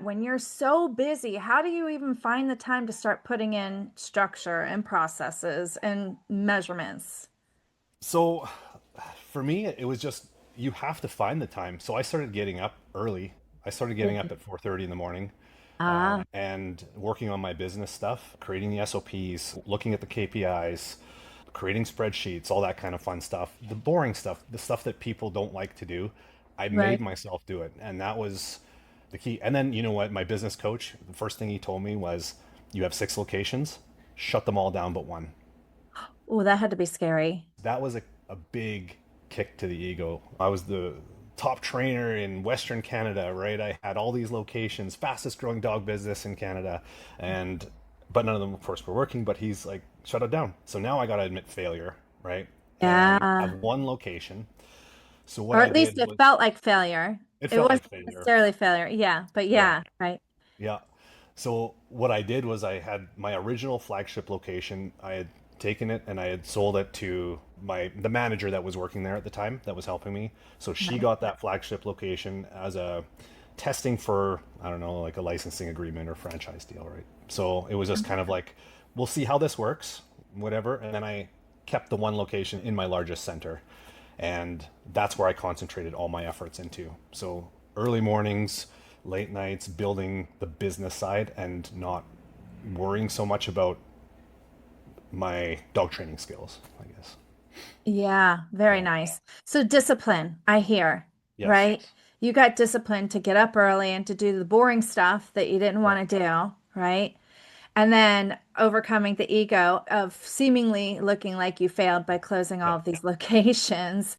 When you're so busy, how do you even find the time to start putting in structure and processes and measurements? So for me, it was just you have to find the time. So I started getting up early. I started getting up at 4:30 in the morning, Ah, and working on my business stuff, creating the SOPs, looking at the KPIs, creating spreadsheets, all that kind of fun stuff. The boring stuff, the stuff that people don't like to do, I made right. myself do it. And that was the key. And then, you know what? My business coach, the first thing he told me was, you have 6 locations, shut them all down but one. Oh, that had to be scary. That was a big kick to the ego. I was the top trainer in Western Canada, right? I had all these locations, fastest growing dog business in Canada, and but none of them, of course, were working. But he's like, shut it down. So now I got to admit failure, right? And I have Yeah. one location. So what Or I at least did it was, felt like failure. it It felt like wasn't failure. necessarily failure. Yeah, but Yeah. yeah, right. Yeah. So what I did was I had my original flagship location. I had taken it and I had sold it to the manager that was working there at the time that was helping me. So she Right. got that flagship location as a testing for, I don't know, like a licensing agreement or franchise deal, right? So it was just kind of like, we'll see how this works, whatever. And then I kept the one location in my largest center. And that's where I concentrated all my efforts into. So early mornings, late nights, building the business side and not worrying so much about my dog training skills, I guess. Yeah, very Yeah. nice. So discipline, I hear, Yes. right? You got discipline to get up early and to do the boring stuff that you didn't Yeah. want to do, right? And then overcoming the ego of seemingly looking like you failed by closing Yeah. all of these locations.